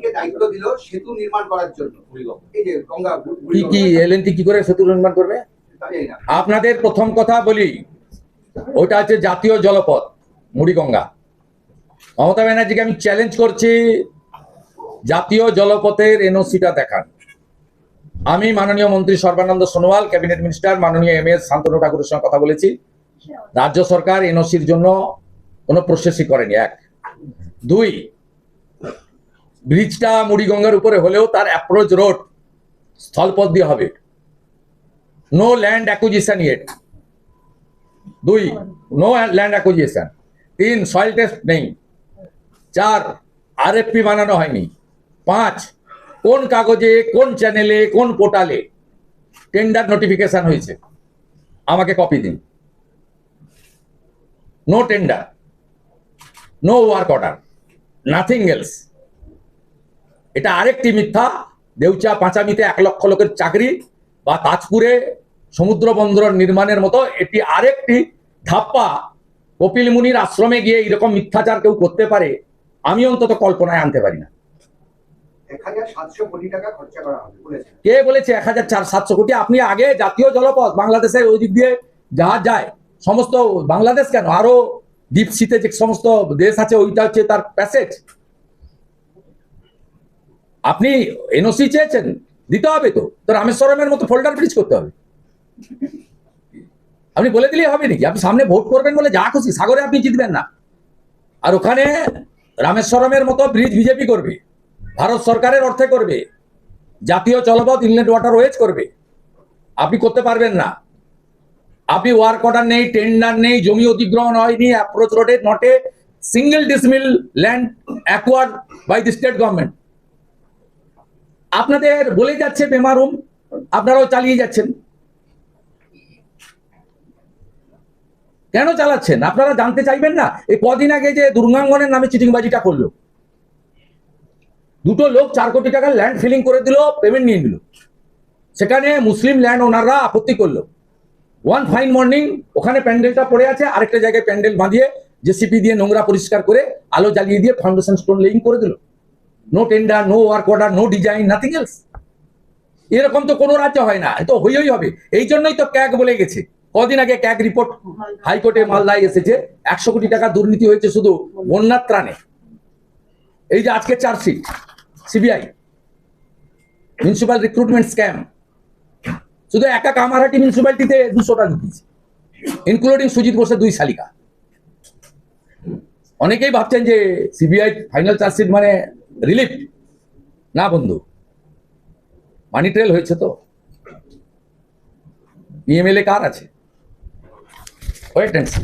কে দায়িত্ব দিল সেতু নির্মাণ করার জন্য। এই যে গঙ্গা কি এলএনটি কি করে সেতু নির্মাণ করবে? আপনাদের প্রথম কথা বলি, ওটা হচ্ছে জাতীয় জলপথ মুড়িগঙ্গা। মমতা ব্যানার্জিকে আমি চ্যালেঞ্জ করছি, জাতীয় জলপথের এনওসিটা দেখান। আমি মাননীয় মন্ত্রী সর্বানন্দ সোনোয়াল, ক্যাবিনেট মিনিস্টার মাননীয় এম এস শান্তনু ঠাকুরের সঙ্গে কথা বলেছি। রাজ্য সরকার এনওসির জন্য কোনো প্রসেসই করেনি। এক। দুই, ব্রিজটা মুড়িগঙ্গার উপরে হলেও তার অ্যাপ্রোচ রোড স্থলপথ দিয়ে হবে। No land acquisition yet. দুই, নো ল্যান্ড অ্যাকুইজিশন। তিন, সয়েল টেস্ট নেই। চার, আরএফপি বানানো হয়নি। পাঁচ, কোন কাগজে, কোন চ্যানেলে, কোন পোর্টালে টেন্ডার নোটিফিকেশন হয়েছে আমাকে কপি দিন। No tender, no work order, nothing else. এটা আরেকটি মিথ্যা। দেউচা পাঁচামিতে 1 লক্ষ লোকের চাকরি বা তাজপুরে সমুদ্র বন্দর নির্মাণের মতো এটি আরেকটি ধাপ্পা। কপিল মুনির আশ্রমে গিয়ে এরকম মিথ্যাচার কেউ করতে পারে, আমি অন্তত কল্পনায় আনতে পারি না। 1700 কোটি টাকা খরচা করা হবে বলেছেন। কে বলেছে 1700 কোটি? আপনি আগে জাতীয় জলপথ, বাংলাদেশের ওই দিক দিয়ে জাহাজ যায়, সমস্ত বাংলাদেশ কেন, আরো ডিপ সিতে যে সমস্ত দেশ আছে ওইটা হচ্ছে তার প্যাসেজ। আপনি এনওসি চেয়েছেন, দিতে হবে তো রামেশ্বরমের মতো ফোল্ডার ব্রিজ করতে হবে। আপনি বলে দিলেই হবে নাকি? আপনি সামনে ভোট করবেন বলে যা খুশি, সাগরে আপনি জিতবেন না। আর ওখানে রামেশ্বরমের মতো ব্রিজ বিজেপি করবে, ভারত সরকারের অর্থে করবে, জাতীয় জলপথ ইনলেট ওয়াটারওয়েজ করবে। আপনি করতে পারবেন না। আপনি ওয়ার্ক অর্ডার নেই, টেন্ডার নেই, জমি অধিগ্রহণ হয়নি, অ্যাপ্রোচ রোডে not a single decimal land acquired by the state government. আপনাদের বলে যাচ্ছে বেমারুম, আপনারাও চালিয়ে যাচ্ছেন। কেন চালাচ্ছেন? আপনারা জানতে চাইবেন না? এই কদিন আগে যে দুর্গাঙ্গনের নামে চিটিংবাজিটা করলো, দুটো লোক 4 কোটি টাকার ল্যান্ড ফিলিং করে দিল, পেমেন্ট নিয়ে নিল। সেখানে মুসলিম ল্যান্ড ওনাররা আপত্তি করলো। ওয়ান ফাইন মর্নিং ওখানে প্যান্ডেলটা পড়ে আছে, আরেকটা জায়গায় প্যান্ডেল বাঁধিয়ে জেসিপি দিয়ে নোংরা পরিষ্কার করে আলো জ্বালিয়ে দিয়ে ফাউন্ডেশন স্টোন লেইং করে দিল। No tender, no work order, no design, nothing else. এরকম তো কোনো রাজ্য হয় না, তো হইই হবে। এই জন্যই তো ক্যাগ বলে গেছে। কদিন আগে ক্যাগ রিপোর্ট হাইকোর্টে মালদায় এসেছে, 100 কোটি টাকা দুর্নীতি হয়েছে শুধু বন্যার ত্রাণে। এই যে আজকে chargesheet CBI, municipal recruitment scam, শুধু একা কামারহাটি মিউনিসিপ্যালিটিতে 200টা ঢুকিয়েছে, ইনক্লুডিং সুজিত বোসের 2 শালিকা। অনেকেই ভাবছেন যে সিবিআই ফাইনাল চার্জশিট মানে রিলিফ। না বন্ধু, মানি ট্রেল হয়েছে তো। পিএমএলএ কার আছে? Wait and C.